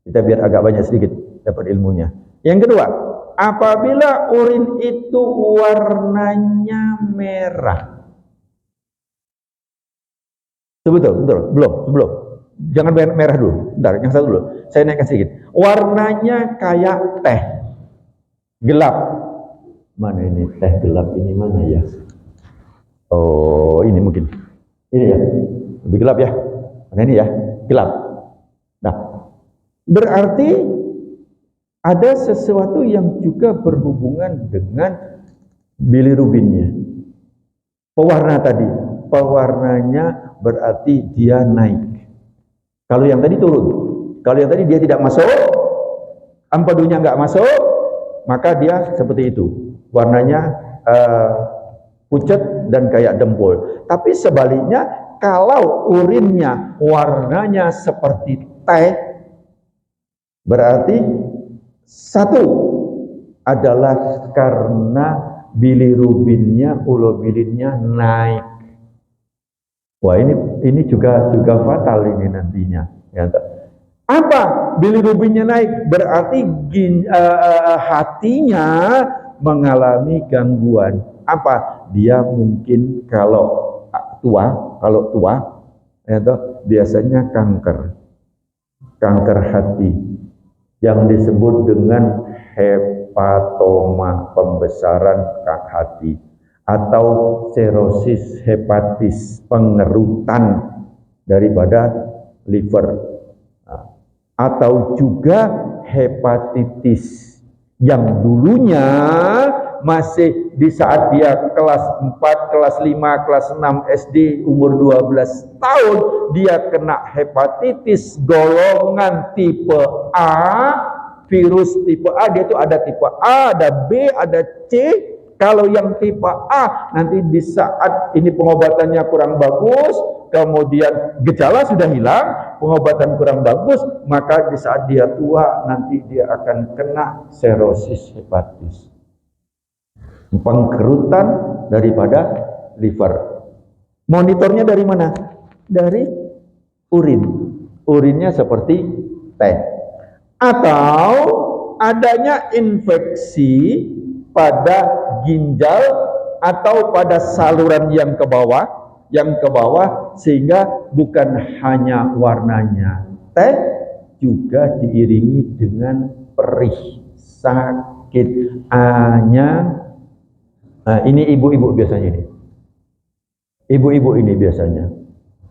kita biar agak banyak sedikit dapat ilmunya. Yang kedua, apabila urin itu warnanya merah. Betul, belum. Jangan merah dulu. Bentar, yang satu dulu. Saya naikkan sedikit. Warnanya kayak teh. Gelap. Mana ini teh gelap ini mana ya? Oh, ini mungkin. Ini ya. Lebih gelap ya. Mana ini ya? Gelap. Nah, berarti ada sesuatu yang juga berhubungan dengan bilirubinnya. Pewarna tadi. Pewarnanya berarti dia naik. Kalau yang tadi turun, kalau yang tadi dia tidak masuk, empedunya nggak masuk, maka dia seperti itu, warnanya pucat dan kayak dempul. Tapi sebaliknya, kalau urinnya warnanya seperti teh, berarti satu adalah karena bilirubinnya, urobilinnya naik. Wah ini juga fatal ini nantinya. Ya. Apa bilirubinnya naik? Berarti hatinya mengalami gangguan. Apa? Dia mungkin kalau tua, itu biasanya kanker hati yang disebut dengan hepatoma, pembesaran hati, atau sirosis hepatis, pengerutan daripada liver, atau juga hepatitis yang dulunya masih di saat dia kelas 4, kelas 5, kelas 6 SD, umur 12 tahun, dia kena hepatitis golongan tipe A, virus tipe A. Dia itu ada tipe A, ada B, ada C. Kalau yang tipe A, nanti di saat ini pengobatannya kurang bagus, kemudian gejala sudah hilang, pengobatan kurang bagus, maka di saat dia tua, nanti dia akan kena sirosis hepatis, pengkerutan daripada liver. Monitornya dari mana? Dari urin. Urinnya seperti teh. Atau adanya infeksi pada ginjal atau pada saluran yang ke bawah, sehingga bukan hanya warnanya teh, juga diiringi dengan perih, sakit, anyang. Nah, ini ibu-ibu biasanya ini. Ibu-ibu ini biasanya.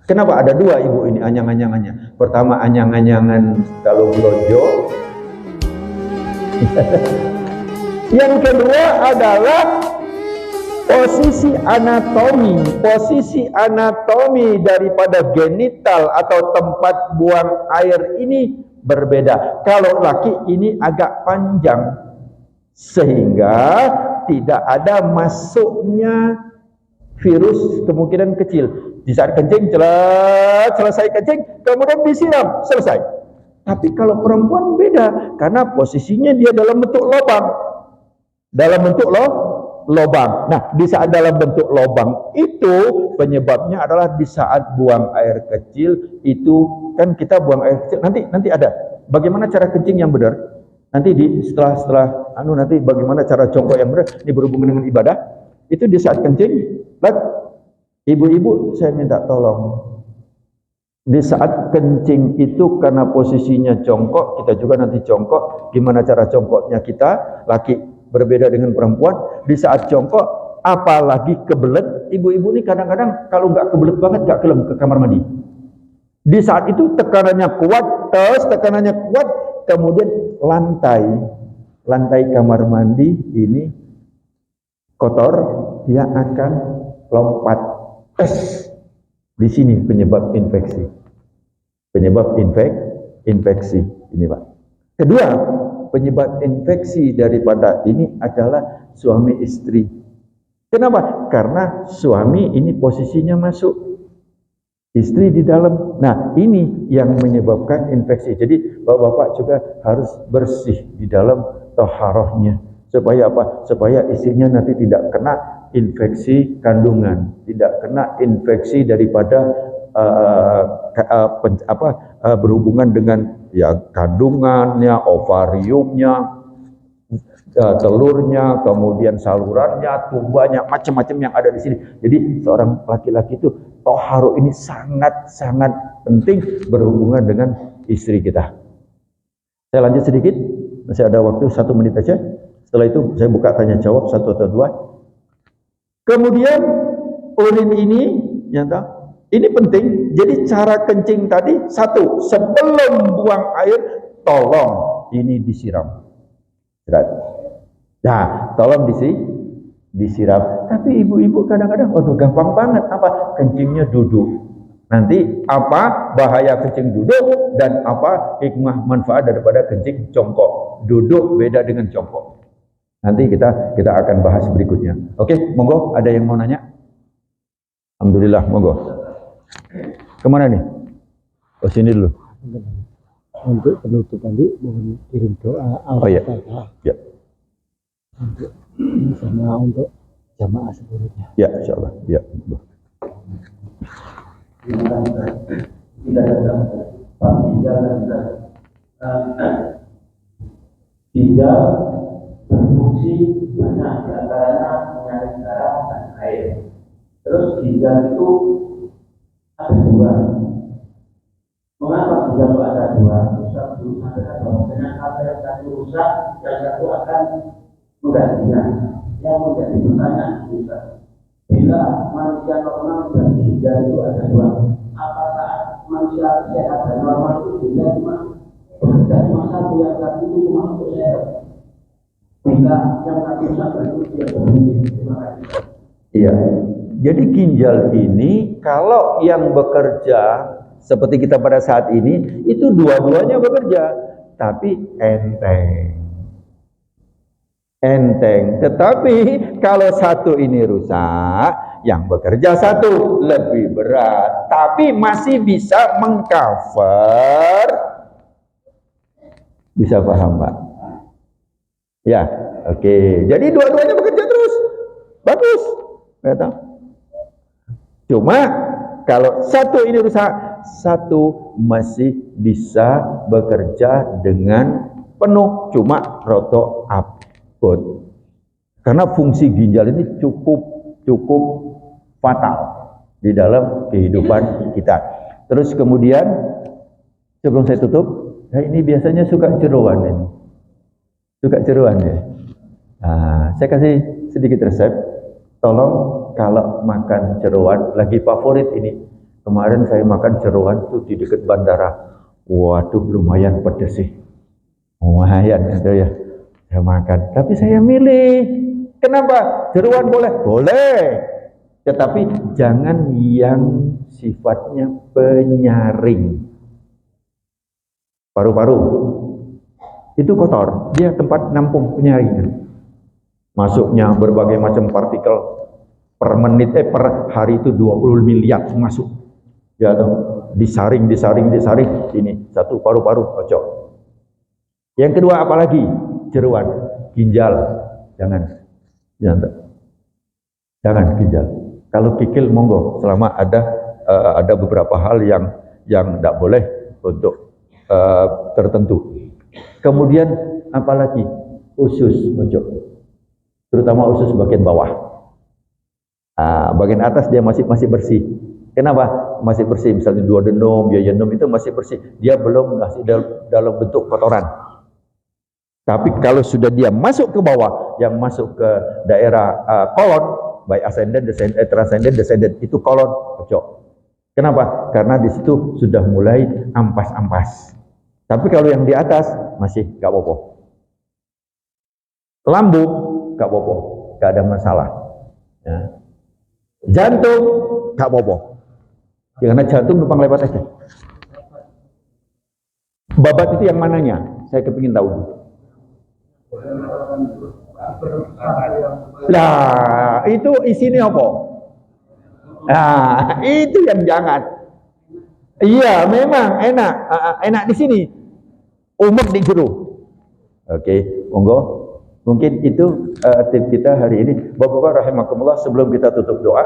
Kenapa ada dua ibu ini anyang-anyangannya? Pertama anyang-anyangan kalau blonjo. Yang kedua adalah posisi anatomi daripada genital atau tempat buang air ini berbeda. Kalau laki ini agak panjang, sehingga tidak ada masuknya virus, kemungkinan kecil. Di saat kencing, selesai kencing, kemudian disiram, selesai. Tapi kalau perempuan beda, karena posisinya dia dalam bentuk lubang. Nah, di saat dalam bentuk lubang itu, penyebabnya adalah di saat buang air kecil itu, kan kita buang air kecil, nanti ada bagaimana cara kencing yang benar. Nanti setelah nanti bagaimana cara jongkok yang benar, ini berhubungan dengan ibadah. Itu di saat kencing, ibu-ibu saya minta tolong. Di saat kencing itu karena posisinya jongkok, kita juga nanti jongkok. Gimana cara jongkoknya kita? Laki berbeda dengan perempuan. Di saat jongkok, apalagi kebelet, ibu-ibu ini kadang-kadang kalau nggak kebelet banget nggak kelem ke kamar mandi. Di saat itu tekanannya kuat, kemudian lantai kamar mandi ini kotor, dia akan lompat. Di sini penyebab infeksi. Infeksi ini, Pak. Kedua, penyebab infeksi daripada ini adalah suami istri. Kenapa? Karena suami ini posisinya masuk, istri di dalam. Nah, ini yang menyebabkan infeksi. Jadi bapak-bapak juga harus bersih di dalam taharahnya. Supaya apa? Supaya istrinya nanti tidak kena infeksi kandungan, tidak kena infeksi daripada berhubungan dengan ya kandungannya, ovariumnya, telurnya, kemudian salurannya, tubuhnya, macam-macam yang ada di sini. Jadi seorang laki-laki itu taharah ini sangat-sangat penting berhubungan dengan istri kita. Saya lanjut sedikit, masih ada waktu 1 menit aja. Setelah itu saya buka tanya jawab 1 atau 2. Kemudian urin ini ini penting. Jadi cara kencing tadi, 1, sebelum buang air tolong ini disiram. Nah, tolong disiram. Tapi ibu-ibu kadang-kadang gampang banget, apa? Kencingnya duduk. Nanti apa bahaya kencing duduk dan apa hikmah manfaat daripada kencing jongkok. Duduk beda dengan jongkok. Nanti kita akan bahas berikutnya. Oke, monggo, ada yang mau nanya? Alhamdulillah, monggo. Kemana nih? Oh, sini dulu. Untuk penutup nanti mohon kirim doa Al-Fatihah. Ya. Sama untuk jamaah seluruhnya. Ya, insyaallah. Ya. Tidak berfungsi banyak di antaranya mengalir darah dan air. Terus ginjal itu ada dua. Mengapa ginjal itu ada dua? Ustaz belum sampaikan bahwasanya kalau yang satu rusak, yang satu akan menggantinya. Yang menjadi pertanyaan Ustaz, bila manusia normal dan ginjal itu ada dua, apakah manusia sehat dan normal itu ginjal cuma bekerja cuma satu, yang satu itu cuma untuk sehat? Bila yang satu rusak itu dia berbunyi. Terima kasih. Iya. Jadi ginjal ini kalau yang bekerja seperti kita pada saat ini itu dua-duanya bekerja, tapi enteng. Tetapi kalau satu ini rusak, yang bekerja satu lebih berat, tapi masih bisa mengcover. Bisa paham, Pak? Ya, oke. Jadi dua-duanya bekerja terus, bagus. Betul. Cuma kalau satu ini rusak, satu masih bisa bekerja dengan penuh, cuma roto abot. Karena fungsi ginjal ini cukup fatal di dalam kehidupan kita. Terus kemudian sebelum saya tutup, ini biasanya suka jeroan ini. Suka jeroan ya. Nah, saya kasih sedikit resep. Tolong kalau makan jeroan, lagi favorit ini. Kemarin saya makan jeroan tuh di dekat bandara. Waduh, lumayan pedes sih. Lumayan itu ya. Saya makan. Tapi saya milih. Kenapa? Jeroan boleh? Boleh. Tetapi jangan yang sifatnya penyaring. Paru-paru. Itu kotor. Dia tempat nampung penyaringan. Masuknya berbagai macam partikel per menit, per hari itu 20 miliar masuk. Ya, disaring. Ini satu paru-paru cocok. Yang kedua apalagi? Jeroan, ginjal. Jangan ginjal. Kalau kikil monggo, selama ada beberapa hal yang tidak boleh untuk tertentu. Kemudian apalagi? Usus cocok. Terutama usus bagian bawah. Bagian atas dia masih bersih. Kenapa? Masih bersih. Misalnya duodenum, yayinum itu masih bersih. Dia belum masih dalam bentuk kotoran. Tapi kalau sudah dia masuk ke bawah, yang masuk ke daerah kolon, baik ascendant, transcendent, descendant, itu kolon cocok. Kenapa? Karena di situ sudah mulai ampas-ampas. Tapi kalau yang di atas masih gak apa-apa. Lambung gak apa-apa, gak ada masalah. Ya. Jantung gak apa-apa. Karena jantung numpang lewat aja. Babat itu yang mananya? Saya kepingin tahu. Nah, itu isinya apa? Nah, itu yang jangan. Iya, memang enak di sini. Umur di juru. Oke, monggo. Mungkin itu tip kita hari ini. Bapak-bapak rahimakumullah, sebelum kita tutup doa,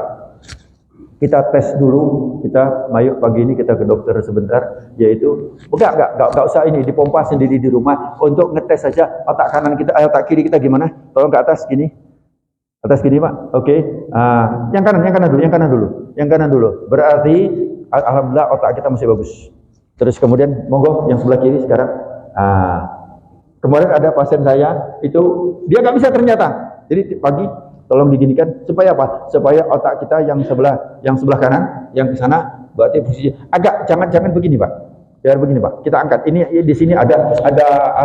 kita tes dulu. Kita mayuk pagi ini kita ke dokter sebentar, yaitu enggak usah ini dipompa sendiri di rumah untuk ngetes saja otak kanan kita, otak kiri kita gimana. Tolong ke atas gini. Atas gini, Pak. Oke. Yang kanan dulu. Berarti alhamdulillah otak kita masih bagus. Terus kemudian monggo yang sebelah kiri sekarang. Kemarin ada pasien saya, itu dia nggak bisa ternyata. Jadi pagi tolong diginikan supaya apa? Supaya otak kita yang sebelah kanan, yang ke sana, berarti posisi agak jangan begini, Pak. Jangan begini, Pak. Kita angkat. Ini di sini ada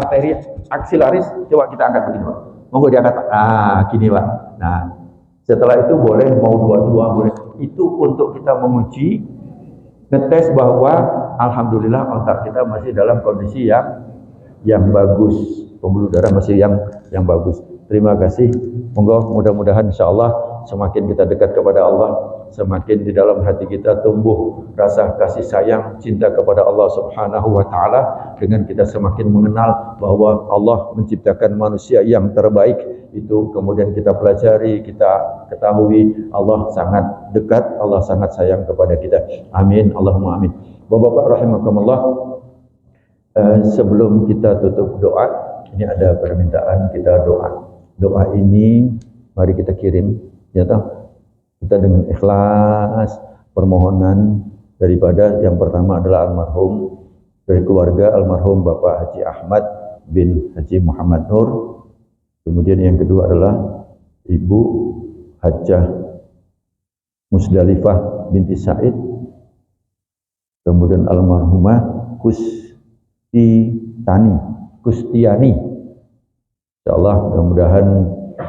arteri aksilaris. Coba kita angkat begini, Pak. Monggo diangkat, Pak. Gini, Pak. Nah, setelah itu boleh mau dua-dua boleh. Itu untuk kita menguji, ngetes bahwa alhamdulillah otak kita masih dalam kondisi yang bagus, pembuluh darah masih yang bagus. Terima kasih. Monggo mudah-mudahan insyaallah semakin kita dekat kepada Allah, semakin di dalam hati kita tumbuh rasa kasih sayang, cinta kepada Allah Subhanahu wa taala, dengan kita semakin mengenal bahwa Allah menciptakan manusia yang terbaik. Itu kemudian kita pelajari, kita ketahui Allah sangat dekat, Allah sangat sayang kepada kita. Amin, Allahumma amin. Bapak-bapak rahimakumullah, sebelum kita tutup doa, ini ada permintaan kita doa. doa ini mari kita kirim, ya toh, kita dengan ikhlas permohonan daripada yang pertama adalah almarhum dari keluarga almarhum Bapak Haji Ahmad bin Haji Muhammad Nur, kemudian yang kedua adalah Ibu Hajjah Musdalifah binti Said, kemudian almarhumah Kustiani. Insyaallah mudah-mudahan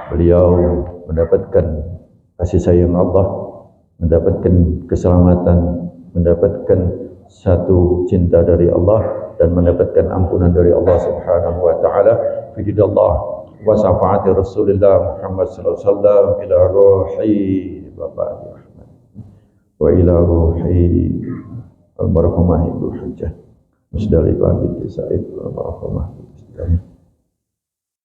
beliau mendapatkan kasih sayang Allah, mendapatkan keselamatan, mendapatkan satu cinta dari Allah dan mendapatkan ampunan dari Allah Subhanahu wa taala. Fidillah wa syafaati Rasulillah Muhammad sallallahu alaihi wasallam ila ruhi Bapak Ahmad wa ila ruhi almarhumah Ibu Hajjah Musdalifah binti Said almarhumah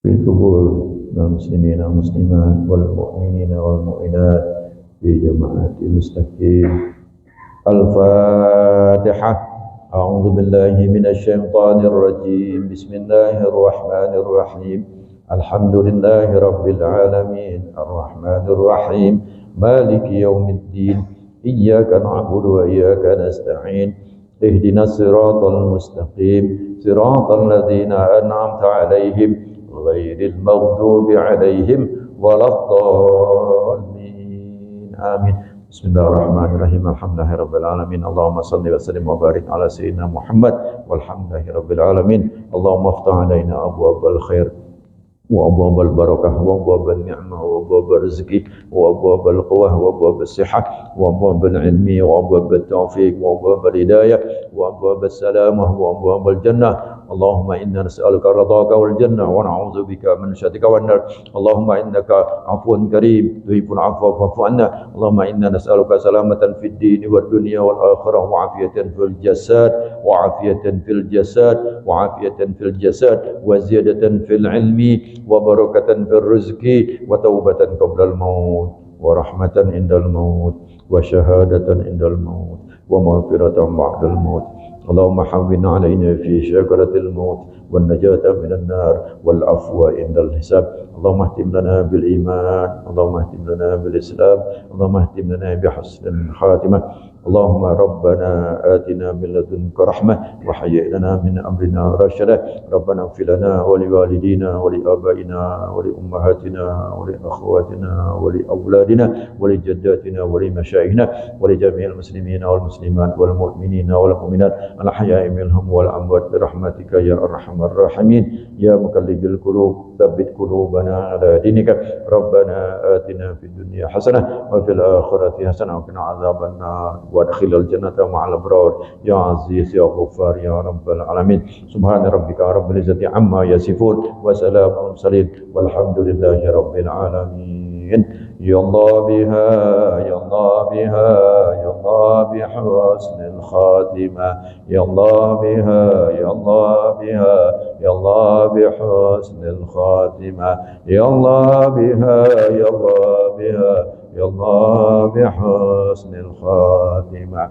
fil qubur muslimin wal muslimat wal mu'minin wal mu'minat fi jama'ati mustaqim. Al-Fatihah. A'udzu billahi minasy syaithanir rajim. Bismillahirrahmanir rahim. Alhamdulillahi rabbil alamin. Arrahmanir rahim. Maliki yaumiddin. Iyyaka na'budu wa iyyaka nasta'in. Ihdinas siratal mustaqim. Siratal ladzina an'amta 'alaihim ghairil maghdubi 'alaihim waladdallin. Amin. Bismillahirrahmanirrahim. Alhamdulillahirabbil alamin. Allahumma shalli wa sallim wa barik ala sayyidina Muhammad walhamdulillahirabbil alamin. Allahumma iftah alaina abwaabal khair wa abwaabal barakah wa abwaabal ni'mah wa abwaabal rizqi wa abwaabal quwwah wa abwaabal sihah wa abwaabal ilmi wa abwaabal taufiq wa abwaabal hidayah wa abwaabal salamah wa abwaabal jannah. Allahumma inna nas'aluka ridhaka wal jannah wa na'udzubika min syarrika wan nar. Allahumma innaka 'afuwun karim tuhibbul 'afwa fa'fu 'anna. Allahumma inna nas'aluka salamatan fid din wad dunya wal akhirah wa 'afiyatan fil jasad wa 'afiyatan fil jasad wa 'afiyatan fil jasad wa ziyadatan fil ilmi wa barakatan fil rizqi wa taubatan qabla al maut wa rahmatan indal maut wa syahadatan indal maut wa maghfiratan ba'dal maut. اللهم حوّن علينا في شجرة الموت والنجاة من النار والعفو عند الحساب. اللهم اهتم لنا بالإيمان، اللهم اهتم لنا بالإسلام، اللهم اهتم لنا بحسن الخاتمة. اللهم ربنا آتنا من لدنك رحمة وهيئ لنا من أمرنا رشدا. ربنا اغفر لنا ولوالدينا ولآبائنا ولأمهاتنا ولأخواتنا ولأولادنا ولجداتنا ولمشايخنا ولجميع المسلمين والمسلمات والمؤمنين والمؤمنات الأحياء منهم والأموات برحمتك يا أرحم الراحمين. يا مقلب القلوب ثبت قلوبنا على دينك. ربنا آتنا في الدنيا حسنة وفي الآخرة حسنة وقنا عذاب النار وادخل الجنة مع الأبرار يا عزيز يا غفار يا رب العالمين. سبحان ربك رب العزة عما يصفون وسلام على المرسلين والحمد لله رب العالمين. يا الله بها يا الله بها يا الله بحسن الخاتمة. يا الله بها يا الله بها يا الله بحسن الخاتمة. يا الله بها يا الله بها يا الله بحسن الخاتمة.